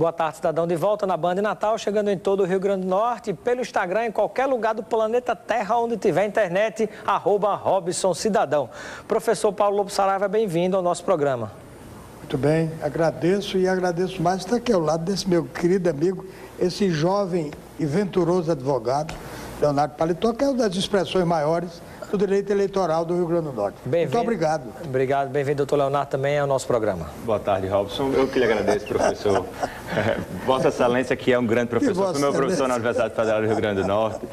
Boa tarde, cidadão. De volta na Band Natal, chegando em todo o Rio Grande do Norte, pelo Instagram, em qualquer lugar do planeta Terra, onde tiver internet, @RobsonCidadão. Professor Paulo Lobo Saraiva, bem-vindo ao nosso programa. Muito bem, agradeço e agradeço mais estar aqui ao lado desse meu querido amigo, esse jovem e venturoso advogado, Leonardo Paletó, que é uma das expressões maiores do direito eleitoral do Rio Grande do Norte. Muito obrigado. Obrigado, bem-vindo, doutor Leonardo, também ao nosso programa. Boa tarde, Robson. Eu que lhe agradeço, professor. Vossa Excelência, que é um grande professor, foi meu professor na Universidade Federal do Rio Grande do Norte.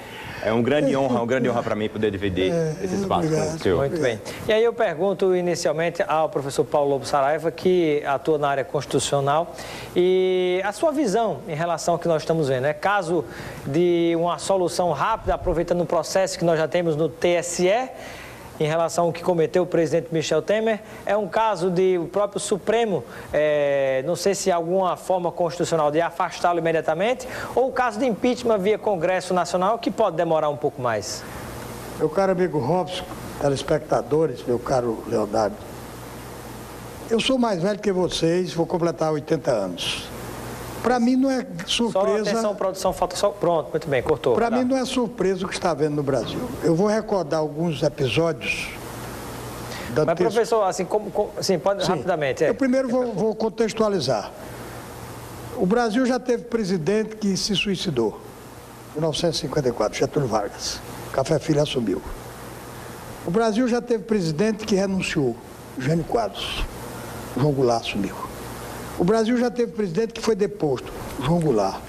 É uma grande honra para mim poder dividir esse espaço com o senhor. Muito bem. E aí eu pergunto inicialmente ao professor Paulo Lobo Saraiva, que atua na área constitucional, e a sua visão em relação ao que nós estamos vendo. É caso de uma solução rápida, aproveitando o processo que nós já temos no TSE, em relação ao que cometeu o presidente Michel Temer? É um caso de o próprio Supremo, não sei se há alguma forma constitucional de afastá-lo imediatamente, ou o caso de impeachment via Congresso Nacional, que pode demorar um pouco mais? Meu caro amigo Robson, telespectadores, meu caro Leonardo, eu sou mais velho que vocês, vou completar 80 anos. Para mim não é surpresa... Só atenção, produção, falta só... Pronto, muito bem, cortou. Para mim não é surpresa o que está havendo no Brasil. Eu vou recordar alguns episódios... Mas, professor, assim, sim, pode rapidamente. Eu primeiro vou contextualizar. O Brasil já teve presidente que se suicidou, em 1954, Getúlio Vargas. Café Filho assumiu. O Brasil já teve presidente que renunciou, Jânio Quadros. João Goulart assumiu. O Brasil já teve presidente que foi deposto, João Goulart.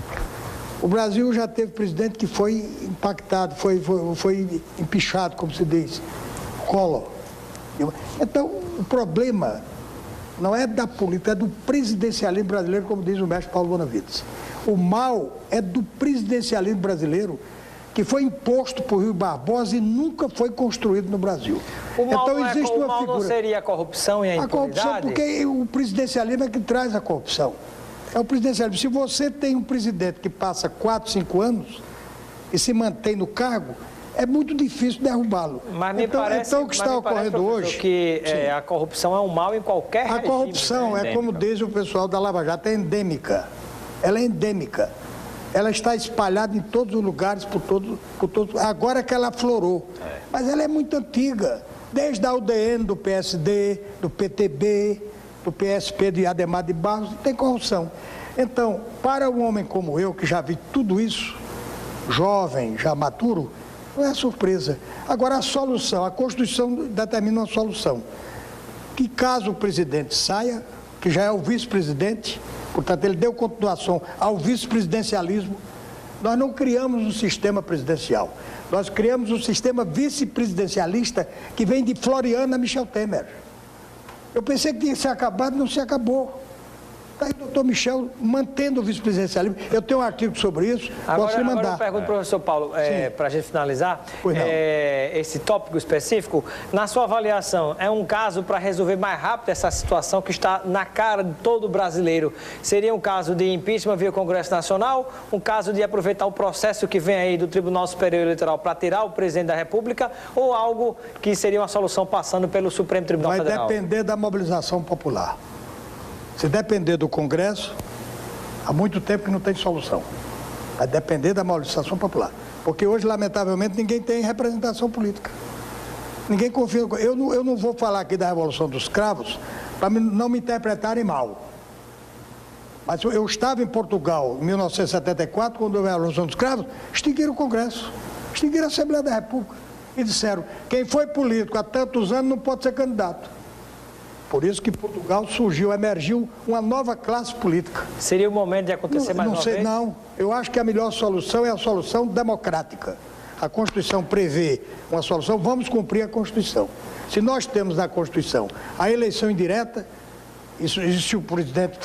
O Brasil já teve presidente que foi impactado, foi empichado, como se diz, Collor. Então, o problema não é da política, é do presidencialismo brasileiro, como diz o mestre Paulo Bonavides. O mal é do presidencialismo brasileiro, que foi imposto por Rui Barbosa e nunca foi construído no Brasil. O mal, não seria a corrupção e a impunidade? A corrupção, porque o presidencialismo é que traz a corrupção. É o presidencialismo. Se você tem um presidente que passa 4, 5 anos e se mantém no cargo, é muito difícil derrubá-lo. Mas me parece, o que está ocorrendo hoje... que a corrupção é um mal em qualquer regime. A corrupção é, como diz o pessoal da Lava Jato, é endêmica. Ela é endêmica. Ela está espalhada em todos os lugares, por todos. Agora que ela aflorou. Mas ela é muito antiga. Desde a UDN, do PSD, do PTB, do PSP de Adhemar de Barros, tem corrupção. Então, para um homem como eu, que já vi tudo isso, jovem, já maturo, não é surpresa. Agora, a solução, a Constituição determina uma solução. Que caso o presidente saia, que já é o vice-presidente, portanto, ele deu continuação ao vice-presidencialismo. Nós não criamos um sistema presidencial. Nós criamos um sistema vice-presidencialista que vem de Floriano a Michel Temer. Eu pensei que tinha se acabado, não se acabou. Está aí o doutor Michel mantendo o vice-presidencialismo. Eu tenho um artigo sobre isso, posso lhe mandar. Agora eu pergunto, professor Paulo, para a gente finalizar, esse tópico específico, na sua avaliação, é um caso para resolver mais rápido essa situação que está na cara de todo brasileiro? Seria um caso de impeachment via Congresso Nacional, um caso de aproveitar o processo que vem aí do Tribunal Superior Eleitoral para tirar o presidente da República, ou algo que seria uma solução passando pelo Supremo Tribunal Federal? Vai depender da mobilização popular. Se depender do Congresso, há muito tempo que não tem solução. Vai depender da mobilização popular. Porque hoje, lamentavelmente, ninguém tem representação política. Ninguém confia. Eu não vou falar aqui da Revolução dos Cravos para não me interpretarem mal. Mas eu estava em Portugal em 1974, quando houve a Revolução dos Cravos, extinguiram o Congresso, extinguiram a Assembleia da República. E disseram, quem foi político há tantos anos não pode ser candidato. Por isso que Portugal surgiu, emergiu uma nova classe política. Seria o momento de acontecer mais uma vez? Não, eu acho que a melhor solução é a solução democrática. A Constituição prevê uma solução, vamos cumprir a Constituição. Se nós temos na Constituição a eleição indireta, isso, se o presidente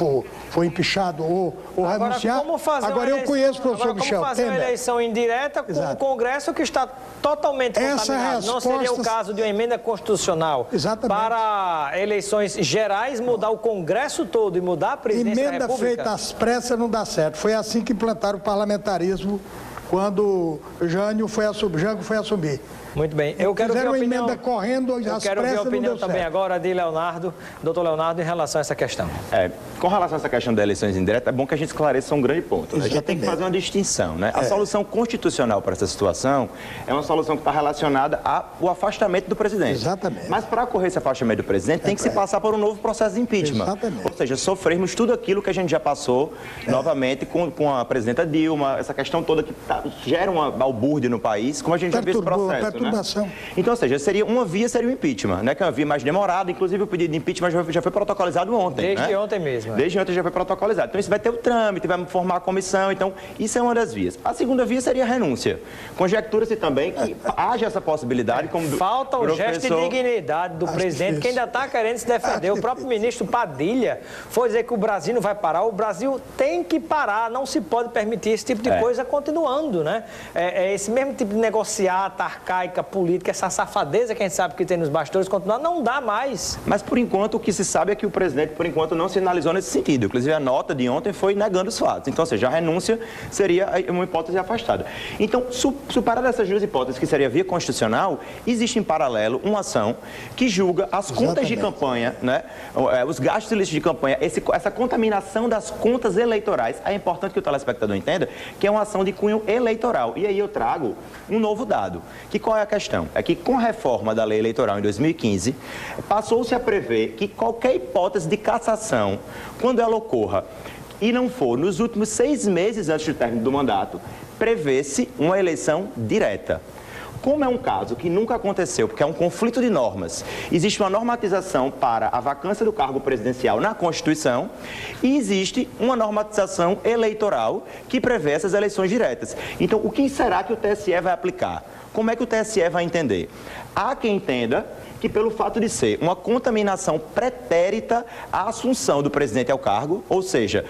for empichado ou renunciar... Agora eu conheço o professor Michel Temer. Como fazer uma eleição indireta com um Congresso que está totalmente contaminado? Não seria o caso de uma emenda constitucional para eleições gerais, mudar o Congresso todo e mudar a presidência da República? Emenda feita às pressas não dá certo. Foi assim que implantaram o parlamentarismo quando Jânio foi assumir. Muito bem. Eu quero ver a opinião, emenda correndo, eu quero ver a opinião também agora de Leonardo, doutor Leonardo, em relação a essa questão. Com relação a essa questão das eleições indiretas, é bom que a gente esclareça um grande ponto. Né? A gente tem que fazer uma distinção. Né? A solução constitucional para essa situação é uma solução que está relacionada ao afastamento do presidente. Exatamente. Mas para ocorrer esse afastamento do presidente, tem que se passar por um novo processo de impeachment. Exatamente. Ou seja, sofrermos tudo aquilo que a gente já passou novamente com a presidenta Dilma, essa questão toda que gera uma balbúrdia no país, como a gente já viu esse processo. Né? Então, ou seja, uma via seria o impeachment, né? Que é uma via mais demorada, inclusive o pedido de impeachment já foi protocolizado ontem. Desde ontem mesmo. Desde ontem já foi protocolizado. Então, isso vai ter o trâmite, vai formar a comissão, então, isso é uma das vias. A segunda via seria a renúncia. Conjectura-se também que haja essa possibilidade, como falta o gesto de dignidade do presidente, que ainda está querendo se defender. O próprio ministro Padilha foi dizer que o Brasil não vai parar. O Brasil tem que parar, não se pode permitir esse tipo de coisa continuando, né? Esse mesmo tipo de negociata arcaica política, essa safadeza que a gente sabe que tem nos bastidores, continuar, não dá mais. Mas, por enquanto, o que se sabe é que o presidente, por enquanto, não sinalizou nesse sentido. Inclusive, a nota de ontem foi negando os fatos. Então, ou seja, a renúncia seria uma hipótese afastada. Então, superada essas duas hipóteses, que seria via constitucional, existe em paralelo uma ação que julga as contas de campanha, né? Os gastos ilícitos de campanha, essa contaminação das contas eleitorais. É importante que o telespectador entenda que é uma ação de cunho eleitoral. E aí eu trago um novo dado. Que qual é a questão? É que com a reforma da lei eleitoral em 2015, passou-se a prever que qualquer hipótese de cassação, quando ela ocorra e não for nos últimos 6 meses antes do término do mandato, prevê-se uma eleição direta. Como é um caso que nunca aconteceu, porque é um conflito de normas, existe uma normatização para a vacância do cargo presidencial na Constituição e existe uma normatização eleitoral que prevê essas eleições diretas. Então, o que será que o TSE vai aplicar? Como é que o TSE vai entender? Há quem entenda que pelo fato de ser uma contaminação pretérita à assunção do presidente ao cargo, ou seja,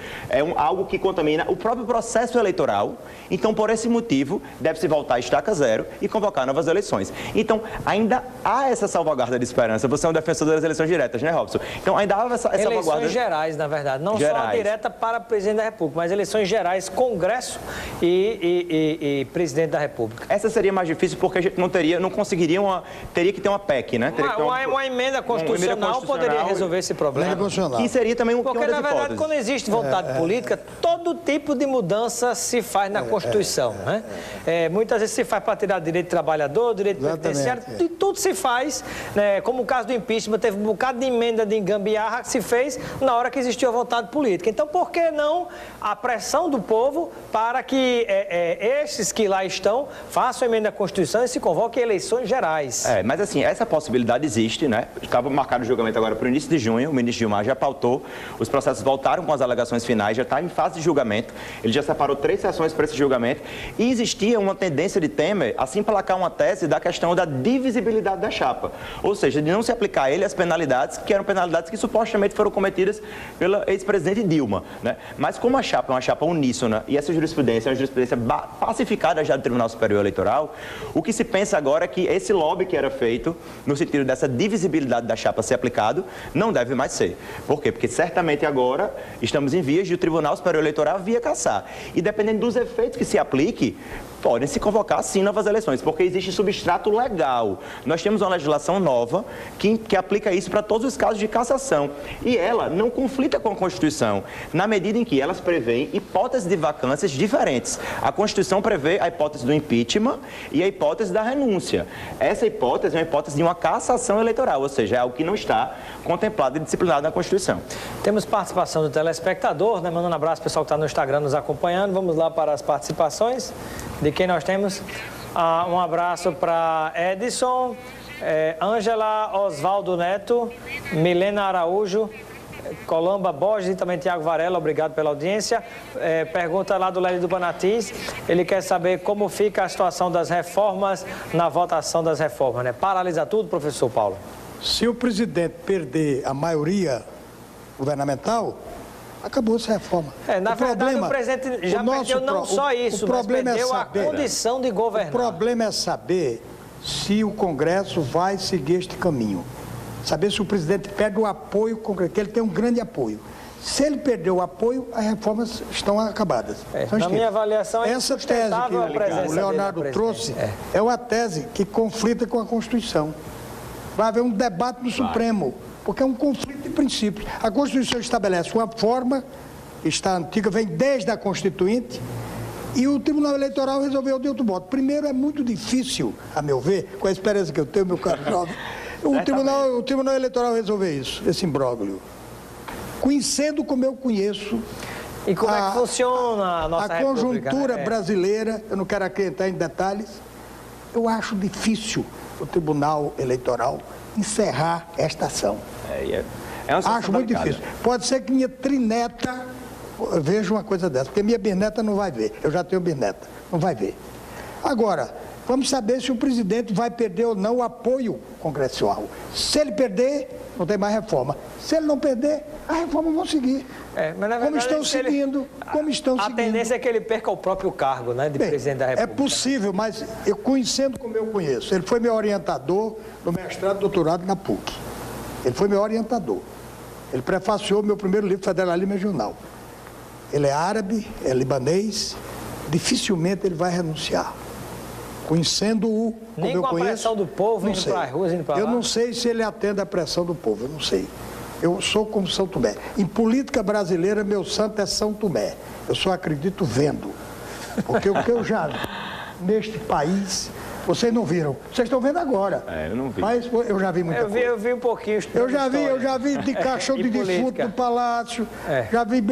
algo que contamina o próprio processo eleitoral, então por esse motivo deve-se voltar a estaca zero e convocar novas eleições. Então ainda há essa salvaguarda de esperança. Você é um defensor das eleições diretas, né, Robson? Então ainda há essa salvaguarda. Eleições gerais, na verdade, não só a direta para presidente da República, mas eleições gerais, Congresso e presidente da República. Essa seria mais difícil porque a gente não conseguiria teria que ter uma PEC, né? Uma emenda constitucional poderia resolver esse problema. Que seria também porque, na verdade, quando existe vontade política, todo tipo de mudança se faz na Constituição. Né? Muitas vezes se faz para tirar direito do trabalhador, direito penitenciário, e tudo se faz, né? Como o caso do impeachment, teve um bocado de emenda de gambiarra que se fez na hora que existiu a vontade política. Então, por que não a pressão do povo para que esses que lá estão façam emenda à Constituição e se convoquem eleições gerais? Mas assim, essa possibilidade existe, né? Estava marcado o julgamento agora para o início de junho, o ministro Gilmar já pautou, os processos voltaram com as alegações finais, já está em fase de julgamento, ele já separou 3 sessões para esse julgamento e existia uma tendência de Temer a se emplacar uma tese da questão da divisibilidade da chapa, ou seja, de não se aplicar a ele as penalidades, que eram penalidades que supostamente foram cometidas pela ex-presidente Dilma, né? Mas como a chapa é uma chapa uníssona e essa jurisprudência é uma jurisprudência pacificada já do Tribunal Superior Eleitoral, o que se pensa agora é que esse lobby que era feito, no sentido dessa divisibilidade da chapa ser aplicado, não deve mais ser. Por quê? Porque certamente agora estamos em vias de o Tribunal Superior Eleitoral via cassar. E dependendo dos efeitos que se aplique, podem se convocar sim novas eleições, porque existe substrato legal. Nós temos uma legislação nova que aplica isso para todos os casos de cassação. E ela não conflita com a Constituição, na medida em que elas prevêem hipóteses de vacâncias diferentes. A Constituição prevê a hipótese do impeachment e a hipótese da renúncia. Essa hipótese é uma hipótese de uma cassação eleitoral, ou seja, é algo que não está contemplado e disciplinado na Constituição. Temos participação do telespectador, né? Mandando um abraço ao pessoal que está no Instagram nos acompanhando. Vamos lá para as participações. De quem nós temos? Um abraço para Edson, Ângela Osvaldo Neto, Milena Araújo, Colamba Borges e também Tiago Varela, obrigado pela audiência. Pergunta lá do Lélio do Banatis, ele quer saber como fica a situação das reformas na votação das reformas, né? Paralisa tudo, professor Paulo? Se o presidente perder a maioria governamental, acabou-se a reforma. Na verdade, o presidente já perdeu não só isso, mas perdeu a condição de governar. O problema é saber se o Congresso vai seguir este caminho. saber se o presidente perde o apoio concreto, que ele tem um grande apoio. Se ele perder o apoio, as reformas estão acabadas. Na minha avaliação, essa tese que o Leonardo trouxe é uma tese que conflita com a Constituição. Vai haver um debate no Supremo, porque é um conflito de princípios. A Constituição estabelece uma forma, está antiga, vem desde a Constituinte, e o Tribunal Eleitoral resolveu de outro modo. Primeiro, é muito difícil, a meu ver, com a experiência que eu tenho, meu caro jovem, o Tribunal Eleitoral resolver isso, esse imbróglio. Conhecendo como eu conheço... E como é que funciona a nossa conjuntura brasileira, eu não quero aqui entrar em detalhes, eu acho difícil o Tribunal Eleitoral encerrar esta ação. Acho muito difícil. Pode ser que minha trineta veja uma coisa dessa, porque minha bisneta não vai ver. Eu já tenho bisneta, não vai ver. Agora, vamos saber se o presidente vai perder ou não o apoio congressual. Se ele perder, não tem mais reforma. Se ele não perder, as reformas vão seguir. Mas na verdade, como estão seguindo. A tendência é que ele perca o próprio cargo, né, de presidente da República. É possível, mas eu conhecendo como eu conheço. Ele foi meu orientador no mestrado e doutorado na PUC. Ele foi meu orientador. Ele prefaciou meu primeiro livro, Federalismo Regional. Ele é árabe, é libanês, dificilmente ele vai renunciar. Conhecendo-o, como eu conheço... Nem com a pressão do povo, indo para as ruas, indo para lá? Eu não sei se ele atende à pressão do povo, eu não sei. Eu sou como São Tomé. Em política brasileira, meu santo é São Tomé. Eu só acredito vendo. Porque o que eu já vi neste país... Vocês não viram. Vocês estão vendo agora. Eu não vi. Mas eu já vi muita coisa. Eu vi um pouquinho. Eu já vi de caixão de defunto no palácio, já vi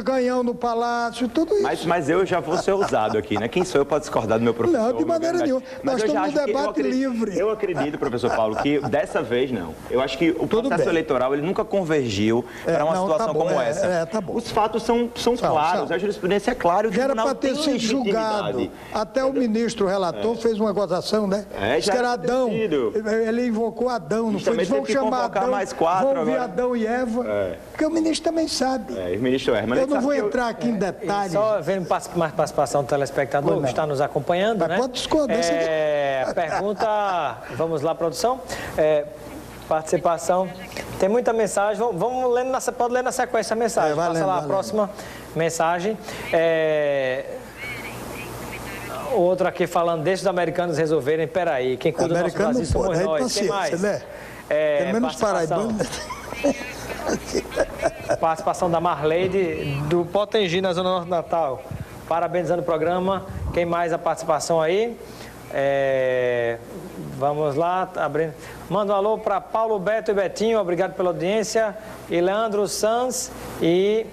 canhão no palácio, tudo isso. Mas eu já vou ser ousado aqui, né? Quem sou eu para discordar do meu professor? Não, de maneira nenhuma. Nós estamos num debate livre. Eu acredito, professor Paulo, que dessa vez não. Eu acho que o processo eleitoral ele nunca convergiu para uma situação como essa. Tá bom. Os fatos são claros, a jurisprudência é clara. Já era para ter sido julgado. Até o ministro relator fez uma gozação, né? Diz que era Adão. Ele invocou Adão, não foi? Eles vão chamar Adão, vão ver Adão e Eva, porque o ministro também sabe. O ministro Herman. Eu não vou entrar aqui em detalhes. Só vendo mais participação do telespectador que está nos acompanhando, né? Pode discordância. A pergunta, vamos lá, produção. Participação. Tem muita mensagem. Vamos lendo, pode ler na sequência a mensagem. Passa lá a próxima mensagem. Outro aqui falando, deixa os americanos resolverem. Peraí, quem cuida do nosso Brasil somos nós. Quem mais? Né? Pelo menos paraibanos. Participação da Marleide, do Potengi, na Zona Norte de Natal. Parabenizando o programa. Quem mais a participação aí? Vamos lá, abrindo. Manda um alô para Paulo, Beto e Betinho, obrigado pela audiência. E Leandro Sanz e...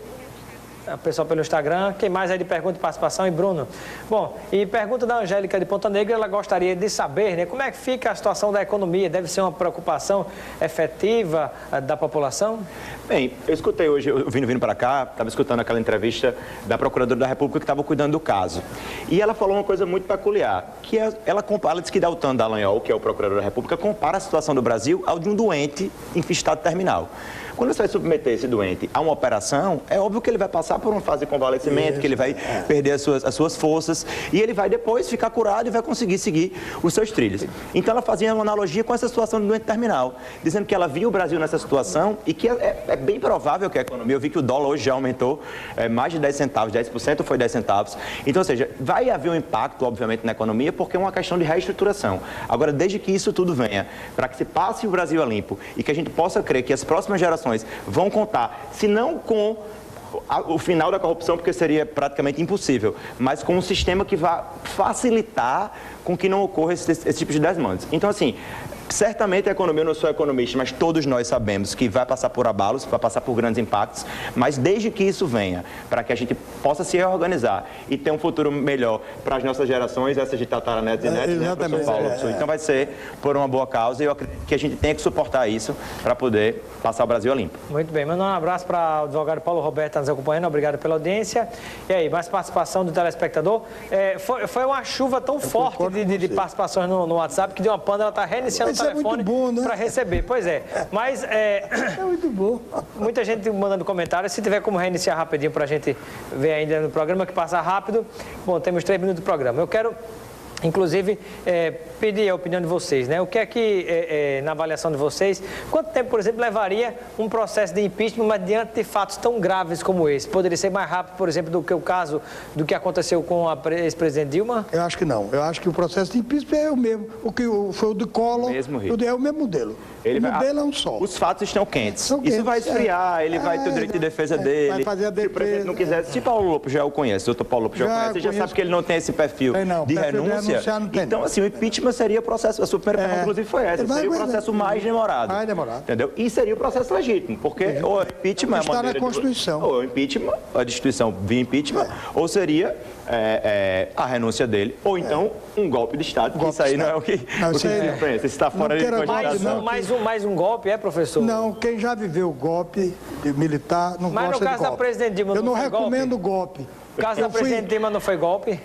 o pessoal pelo Instagram. Quem mais aí de pergunta e participação? E Bruno. Bom, e pergunta da Angélica de Ponta Negra, ela gostaria de saber, né, como é que fica a situação da economia? Deve ser uma preocupação efetiva da população? Bem, eu escutei hoje, eu vindo para cá, estava escutando aquela entrevista da Procuradora da República que estava cuidando do caso. E ela falou uma coisa muito peculiar, que ela disse que Deltan Dallagnol, que é o Procurador da República, compara a situação do Brasil ao de um doente em estado terminal. Quando você vai submeter esse doente a uma operação, é óbvio que ele vai passar por uma fase de convalescimento, que ele vai perder as suas forças, e ele vai depois ficar curado e vai conseguir seguir os seus trilhos. Então ela fazia uma analogia com essa situação do doente terminal, dizendo que ela via o Brasil nessa situação e que é bem provável que a economia, eu vi que o dólar hoje já aumentou mais de 10 centavos, 10% foi 10 centavos. Então, ou seja, vai haver um impacto, obviamente, na economia, porque é uma questão de reestruturação. Agora, desde que isso tudo venha, para que se passe o Brasil a limpo e que a gente possa crer que as próximas gerações vão contar, se não com o final da corrupção, porque seria praticamente impossível, mas com um sistema que vá facilitar com que não ocorra esse tipo de desmandos. Então, assim, certamente a economia, eu não sou economista, mas todos nós sabemos que vai passar por abalos, vai passar por grandes impactos, mas desde que isso venha, para que a gente possa se reorganizar e ter um futuro melhor para as nossas gerações, essas de tataranetos e netos, né, professor Paulo? Então vai ser por uma boa causa e eu acredito que a gente tem que suportar isso para poder passar o Brasil a limpo. Muito bem, manda um abraço para o advogado Paulo Roberto, que está nos acompanhando, obrigado pela audiência. E aí, mais participação do telespectador. Foi uma chuva tão forte de participações no WhatsApp que deu uma panda, ela está reiniciando o telefone para receber. Pois é, mas é muito bom. Muita gente mandando comentários. Se tiver como reiniciar rapidinho para a gente ver ainda no programa, que passa rápido. Bom, temos 3 minutos do programa. Eu quero Inclusive, pedir a opinião de vocês, né? O que é que, na avaliação de vocês, quanto tempo, por exemplo, levaria um processo de impeachment, mas diante de fatos tão graves como esse? Poderia ser mais rápido, por exemplo, do que o caso do que aconteceu com a ex-presidente Dilma? Eu acho que não. Eu acho que o processo de impeachment é o mesmo. O que foi o de Collor, é o mesmo modelo. O modelo é um só. Os fatos estão quentes. Isso vai esfriar, ele vai ter o direito de defesa dele. Vai fazer a defesa. Se o presidente não quiser, se Paulo Lopes já o conhece, o doutor Paulo Lopes já o conhece, você já sabe que ele não tem esse perfil de renúncia. Então, assim, o impeachment seria o processo, a sua primeira pergunta, inclusive, foi essa, seria o processo mais demorado. Mais demorado. Entendeu? E seria o processo legítimo, porque o impeachment é a maneira está na Constituição. Ou o impeachment, a destituição via impeachment, ou seria a renúncia dele, ou então um golpe de Estado, que isso aí não é o que isso está fora de Constituição. Mais um golpe, professor? Não, quem já viveu golpe militar não gosta de golpe. Mas no caso da presidente Dilma eu não recomendo golpe. No caso da presidente Dilma não foi golpe?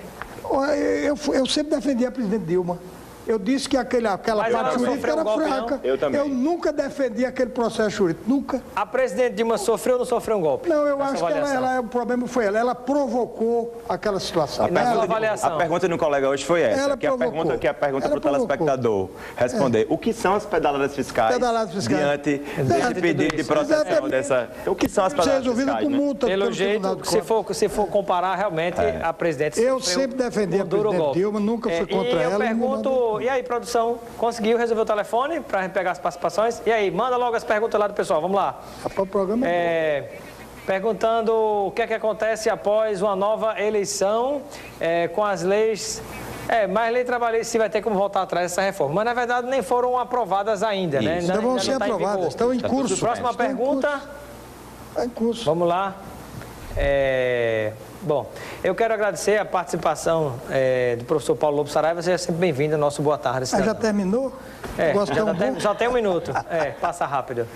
Eu sempre defendi a presidente Dilma. Eu disse que aquela parte jurídica era fraca. Eu também. Eu nunca defendi aquele processo jurídico, nunca. A presidente Dilma sofreu ou não sofreu um golpe? Não, eu acho que o problema foi ela. Ela provocou aquela situação. A pergunta do colega hoje foi essa, ela que a pergunta para o telespectador responder. O que são as pedaladas fiscais diante desse pedido de proteção dessa... O que são as pedaladas fiscais? Com multa, pelo jeito, se for comparar realmente a presidente... Eu sempre defendi a presidente Dilma, nunca fui contra ela. Eu pergunto... E aí, produção, conseguiu resolver o telefone para pegar as participações? E aí, manda logo as perguntas lá do pessoal, vamos lá. O programa perguntando o que é que acontece após uma nova eleição com as leis... mas lei trabalhista se vai ter como voltar atrás dessa reforma. Mas, na verdade, nem foram aprovadas ainda, né? Ainda vão ser aprovadas, estão em curso. Próxima pergunta. Está em curso. Vamos lá. Bom, eu quero agradecer a participação do professor Paulo Lopes Saraiva. Seja sempre bem-vindo ao nosso Boa Tarde. Já terminou? Só tem um minuto. Passa rápido.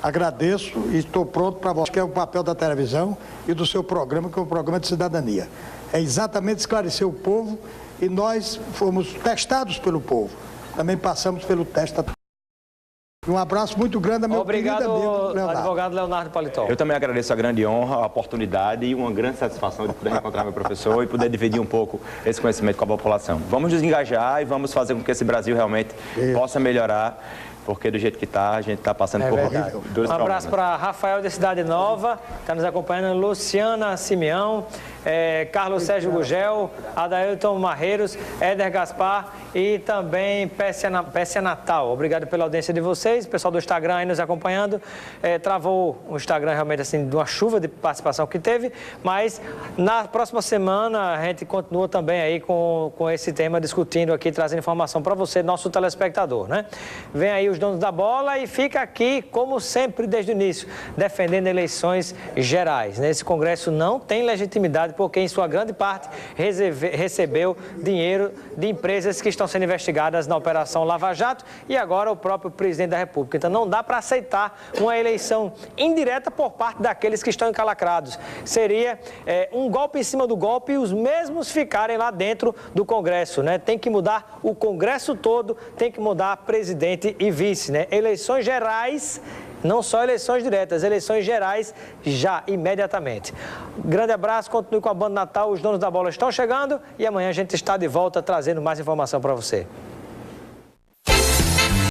Agradeço e estou pronto para você, que é o papel da televisão e do seu programa, que é o programa de cidadania. É exatamente esclarecer o povo e nós fomos testados pelo povo. Também passamos pelo teste. Um abraço muito grande a meu querido amigo Leonardo. Advogado Leonardo Paletó. Eu também agradeço a grande honra, a oportunidade e uma grande satisfação de poder encontrar meu professor e poder dividir um pouco esse conhecimento com a população. Vamos nos engajar e vamos fazer com que esse Brasil realmente possa melhorar, porque do jeito que está, a gente está passando por duros Um abraço para Rafael da Cidade Nova, está nos acompanhando, Luciana Simeão, Carlos Sérgio Gugel, Adailton Marreiros, Éder Gaspar e também Pécia Natal. Obrigado pela audiência de vocês, o pessoal do Instagram aí nos acompanhando. Travou o Instagram realmente assim de uma chuva de participação que teve, mas na próxima semana a gente continua também aí com esse tema, discutindo aqui, trazendo informação para você, nosso telespectador, né? Vem aí os donos da bola e fica aqui, como sempre, desde o início, defendendo eleições gerais. Esse Congresso não tem legitimidade porque, em sua grande parte, recebeu dinheiro de empresas que estão sendo investigadas na Operação Lava Jato e agora o próprio presidente da República. Então, não dá para aceitar uma eleição indireta por parte daqueles que estão encalacrados. Seria um golpe em cima do golpe e os mesmos ficarem lá dentro do Congresso, né? Tem que mudar o Congresso todo, tem que mudar presidente e vice, né? Eleições gerais, não só eleições diretas, eleições gerais já, imediatamente. Grande abraço, continue com a Banda Natal, os donos da bola estão chegando e amanhã a gente está de volta trazendo mais informação para você.